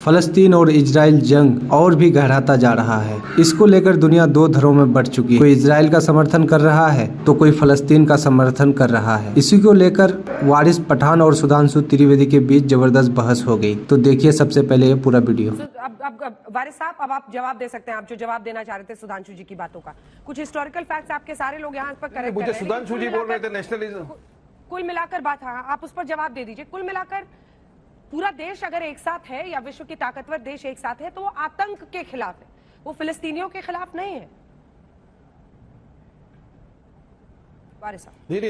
फलस्तीन और इजराइल जंग और भी गहराता जा रहा है। इसको लेकर दुनिया दो धड़ों में बढ़ चुकी है। कोई इजराइल का समर्थन कर रहा है तो कोई फलस्तीन का समर्थन कर रहा है। इसी को लेकर वारिस पठान और सुधांशु त्रिवेदी के बीच जबरदस्त बहस हो गई। तो देखिए सबसे पहले ये पूरा वीडियो। अब वारिस साहब, अब आप जवाब दे सकते हैं। आप जो जवाब देना चाह रहे थे सुधांशु जी की बातों का, कुछ हिस्टोरिकल फैक्ट्स आपके सारे लोग यहाँ पर करेक्ट मुझे सुधांशु जी बोल रहे थे नेशनलिज्म। कुल मिलाकर बात, हाँ आप उस पर जवाब दे दीजिए। कुल मिलाकर पूरा देश अगर एक साथ है या विश्व के ताकतवर देश एक साथ है तो वो आतंक के खिलाफ है, वो फिलिस्तीनियों के खिलाफ नहीं है।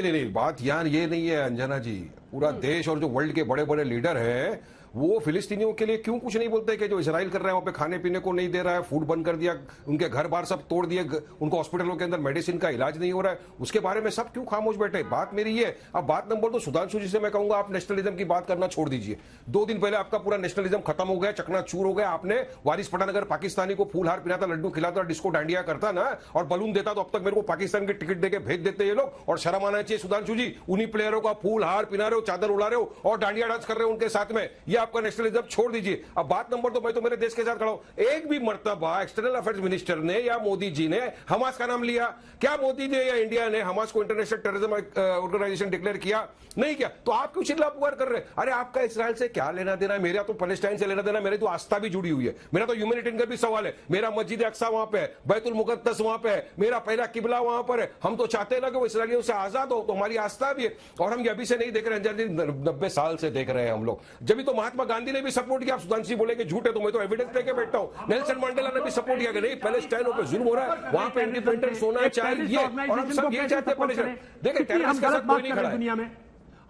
नहीं, बात यार ये नहीं है अंजना जी। पूरा देश और जो वर्ल्ड के बड़े बड़े लीडर हैं वो फिलिस्तीनियों के लिए क्यों कुछ नहीं बोलते कि जो इजराइल कर रहा है वहां पे खाने पीने को नहीं दे रहा है, फूड बंद कर दिया, उनके घर बार सब तोड़ दिए, उनको हॉस्पिटलों के अंदर मेडिसिन का इलाज नहीं हो रहा है, उसके बारे में सब क्यों खामोश बैठे? बात मेरी ये। अब बात नंबर 2, सुधांशु जी से मैं कहूंगा आप नेशनलिज्म की बात करना छोड़ दीजिए। 2 दिन पहले आपका पूरा नेशनलिज्म खत्म हो गया, चकनाचूर हो गया। आपने वारिस पठान अगर पाकिस्तानी को फूल हार पिलाता, लड्डू खिलाता, डिस्को डांडिया करता ना और बलून देता तो अब तक मेरे को पाकिस्तान की टिकट देके भेज देते ये लोग। और शर्म आना चाहिए सुधांशु जी, उन्हीं प्लेयरों का फूल हार पिला रहे हो, चादर उड़ा रहे हो और डांडिया डांस कर रहे हो उनके साथ में। ये आपका नेशनलिज्म छोड़ दीजिए। अब बात नंबर 2, मैं तो मेरे देश के साथ खड़ा हूं। एक भी मर्तबा एक्सटर्नल अफेयर्स मिनिस्टर ने या मोदी जी ने हमास का नाम लिया क्या? मोदी जी या इंडिया ने हमास को इंटरनेशनल टेररिज्म ऑर्गेनाइजेशन डिक्लेयर किया? नहीं किया। तो आप क्यों चिल्ला पुकार कर रहे हैं? अरे आपका इसराइल से क्या लेना देना है? मेरा तो पैलेस्टाइन से लेना देना, मेरी तो आस्था भी जुड़ी हुई है, मेरा तो ह्यूमैनिटेरियन का भी सवाल है। मेरा मस्जिद अक्सा वहां पे है, बैतुल मुकद्दस वहां पे है, मेरा पहला किबला वहां पर है। हम तो चाहते हैं ना कि वो इसराइलियों से आजाद हो, तो हमारी आस्था भी है। और हम ये अभी से नहीं देख रहे हैं, 90 साल से देख रहे हैं हम लोग। जब तो महात्मा गांधी ने भी सपोर्ट किया। आप सुधांशु बोले कि झूठ है तो मैं तो एविडेंस लेके बैठा हूं। नेल्सन मंडेला ने भी सपोर्ट किया कि नहीं पैलेस्टाइनों पे जुल्म हो रहा है, वहां पे इंडिपेंडेंस होना चाहिए और हम सब ये चाहते हैं। देखिए टेररिस्ट का साथ कोई नहीं खड़ा है दुनिया में।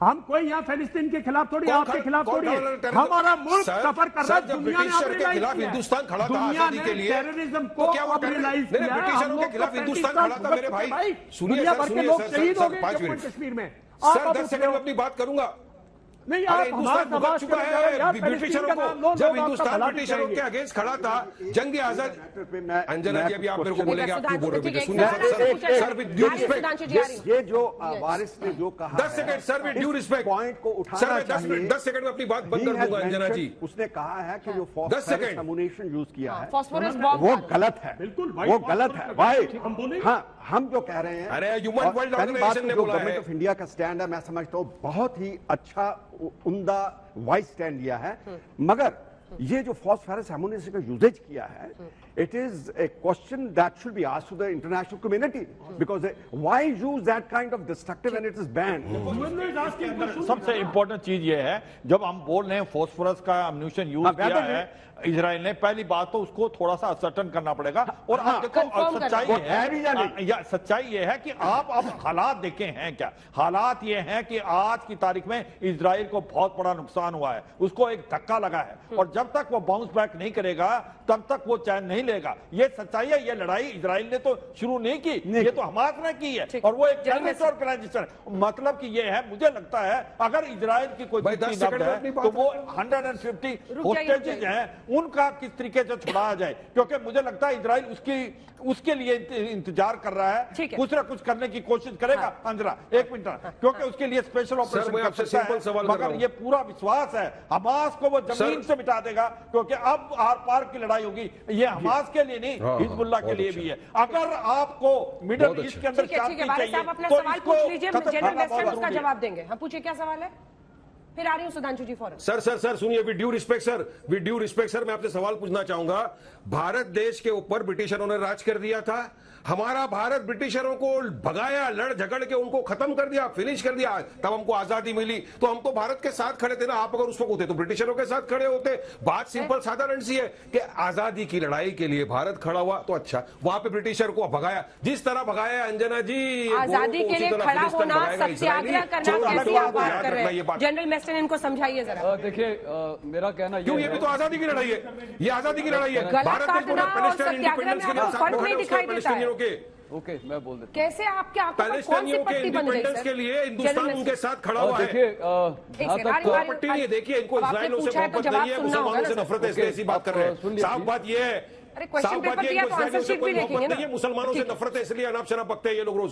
हम कोई यहाँ फिलिस्तीन के खिलाफ थोड़ी, आपके खिलाफ थोड़ी है। हमारा मुल्क सफर कर रहा है, दुनिया ने के खिलाफ हिंदुस्तान खड़ा था आजादी के लिए, टेररिज्म को रियलाइज किया। ब्रिटिशरों के खिलाफ हिंदुस्तान खड़ा था मेरे भाई। सुनिए सर, 5 मिनट कश्मीर में सर 10 सेकंड में अपनी बात करूंगा। नहीं, हिंदुस्तान भुगत चुका है ब्रिटिशरों को। जब हिंदुस्तान ब्रिटिशरों के अगेंस्ट खड़ा था, जंग आजाद। अंजना जी अभी आप मेरे को बोलेंगे आप क्यों बोल रहे हो? सुनिए सर विद ड्यू रिस्पेक्ट, ये जो वारिस ने जो कहा 10 second sir with due respect point को उठाना चाहिए। 10 सेकंड में अपनी बात बंद कर दूंगा अंजना जी। उसने कहा है कि जो 10 सेकंड अम्युनिशन यूज किया है वो गलत है, बिल्कुल वो गलत है भाई। हाँ, हम जो कह रहे हैं, अरे ह्यूमन वर्ल्ड ऑर्गेनाइजेशन ने बोला है। गवर्नमेंट ऑफ इंडिया का स्टैंड है, मैं समझता हूँ बहुत ही अच्छा उम्दा वाइज स्टैंड लिया है। मगर ये जो फॉस्फोरस एमुनिशन का यूजेज किया है, it is a question that should be asked to the international community, because why use that kind of destructive and it is banned. सबसे इंपॉर्टेंट चीज ये है, जब हम बोल रहे हैं फॉस्फोरस का एमुनिशन यूज किया है इजराइल ने, पहली बात तो उसको थोड़ा सा असर्टन करना पड़ेगा। और आप देखो सच्चाई ये है कि आप अब हालात देखे हैं क्या? हालात ये हैं कि आज की तारीख में इजराइल को बहुत बड़ा नुकसान हुआ है, उसको एक धक्का लगा है और जब तक वो बाउंस बैक नहीं करेगा तब तक वो चैन नहीं लेगा। ये सच्चाई है। ये लड़ाई इजराइल ने तो शुरू नहीं की, ये तो हमास ने की है और वो एक टेररिस्ट ऑर्गेनाइजेशन है। मतलब कि ये है, मुझे लगता है अगर इजराइल की कोई तो वो 150 होस्टेजेस हैं, उनका किस तरीके से छुड़ाया जाए, क्योंकि मुझे लगता है इजराइल उसके लिए इंतजार कर रहा है, कुछ ना कुछ करने की कोशिश करेगा। अंजरा एक मिनट, क्योंकि उसके लिए स्पेशल ऑपरेशन कर सकता है, मगर ये पूरा विश्वास है हमास को वो जमीन से मिटा देगा, क्योंकि अब आर पार की लड़ाई होगी। ये हमास के लिए नहीं, हिजबुल्लाह के लिए भी है। अगर आपको मिडिल ईस्ट के अंदर शांति चाहिए तो इसको जवाब देंगे। हम पूछिए क्या सवाल है, फिर आ रही हूं सुधांशु जी फौरन। सर सुनिए, विद ड्यू रिस्पेक्ट सर, मैं आपसे सवाल पूछना चाहूंगा। भारत देश के ऊपर ब्रिटिशरों ने राज कर दिया था, हमारा भारत ब्रिटिशरों को भगाया, लड़ झगड़ के उनको खत्म कर दिया, फिनिश कर दिया, तब हमको आजादी मिली। तो हम तो भारत के साथ खड़े थे ना। आप अगर उस वक्त होते तो ब्रिटिशरों के साथ खड़े होते। बात सिंपल साधारण सी है कि आजादी की लड़ाई के लिए भारत खड़ा हुआ तो अच्छा, वहां पे ब्रिटिशर को भगाया जिस तरह भगाया अंजना जी, आजादी के लिए खड़ा होना, सत्याग्रह करना, कैसी आप बात कर रहे हैं? जनरल मेस्टन इनको समझाइए जरा। देखिए मेरा कहना क्यों, ये भी तो आजादी की लड़ाई है, ये आजादी की लड़ाई है। भारत ने पैलेस्टाइन इंडिपेंडेंस के लिए फर्क नहीं दिखाई देता है। ओके, मैं बोल देता हूं। कैसे आपके आंखों पर कौन सी पैलेस्टाइनियों के पट्टी बन गई इंडिपेंडेंस के लिए हिंदुस्तान उनके साथ खड़ा हुआ है। देखिए पट्टी नहीं है, देखिए इनको इस्राइलियों से मोहब्बत नहीं है, मुसलमानों से नफरत है, इसलिए ऐसी बात कर रहे हैं। साफ बात ये है, क्वेश्चन पेपर दिया तो आंसर शीट भी लिखेंगे ना। मुसलमानों से नफरत है, इसलिए अनाप शनाप बकते हैं ये लोग रोज।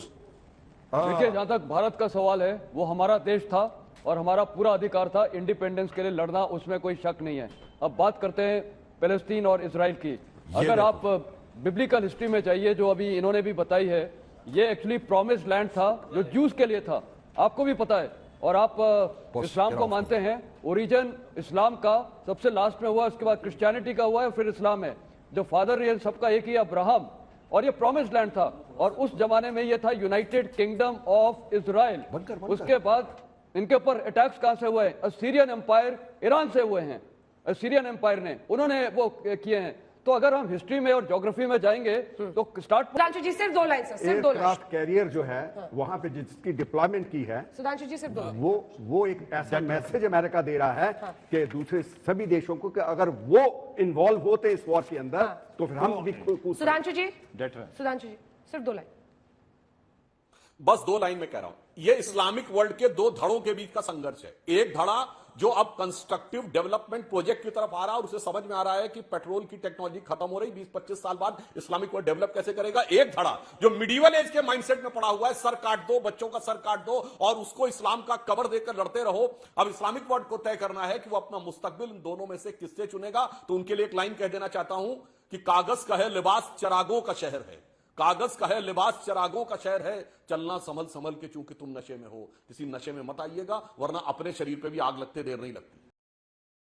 देखिए जहां तक भारत का सवाल है, वो हमारा देश था और हमारा पूरा अधिकार था इंडिपेंडेंस के लिए लड़ना, उसमें कोई शक नहीं है। अब बात करते हैं फिलिस्तीन और इजराइल की। अगर आप बिब्लिकल हिस्ट्री में जाइए, जो अभी इन्होंने भी बताई है, ये एक्चुअली प्रॉमिस्ड लैंड था जो ज्यूज के लिए था, आपको भी पता है। और आप इस्लाम को मानते हैं, ओरिजिन इस्लाम का सबसे लास्ट में हुआ, उसके बाद क्रिश्चियनिटी का हुआ है, फिर इस्लाम है। जो फादर रियल सबका एक ही अब्राहम, और ये प्रॉमिस्ड लैंड था। और उस जमाने में ये था यूनाइटेड किंगडम ऑफ इजराइल। उसके बाद इनके ऊपर अटैक्स कहां से हुए? असीरियन एम्पायर ईरान से हुए हैं। असीरियन एम्पायर ने, उन्होंने वो किए हैं। तो अगर हम हिस्ट्री में और ज्योग्राफी में जाएंगे तो स्टार्ट। सुधांशु जी सिर्फ 2 लाइन सर, सिर्फ 2 लाइन। एयरक्राफ्ट कैरियर जो है वहां पे जिसकी डिप्लॉयमेंट की है, सुधांशु जी सिर्फ 2 लाइन। वो एक ऐसा मैसेज अमेरिका दे रहा है कि दूसरे सभी देशों को कि अगर वो इन्वॉल्व होते इस वॉर के अंदर तो फिर हम भी सुधांशु जी सिर्फ 2 लाइन। बस 2 लाइन में कह रहा हूं, ये इस्लामिक वर्ल्ड के 2 धड़ों के बीच का संघर्ष है। एक धड़ा जो अब कंस्ट्रक्टिव डेवलपमेंट प्रोजेक्ट की तरफ आ रहा है और उसे समझ में आ रहा है कि पेट्रोल की टेक्नोलॉजी खत्म हो रही, 20-25 साल बाद इस्लामिक वर्ल्ड डेवलप कैसे करेगा। एक धड़ा जो मिडिवल एज के माइंडसेट में पड़ा हुआ है, सर काट दो, बच्चों का सर काट दो और उसको इस्लाम का कवर देकर लड़ते रहो। अब इस्लामिक वर्ल्ड को तय करना है कि वो अपना मुस्तकबिल इन दोनों में से किससे चुनेगा। तो उनके लिए एक लाइन कह देना चाहता हूं कि कागज का है लिबास चरागों का शहर है, कागज का है लिबास चरागों का शहर है, चलना संभल संभल के चूंकि तुम नशे में हो। किसी नशे में मत आइएगा, वरना अपने शरीर पे भी आग लगते देर नहीं लगती।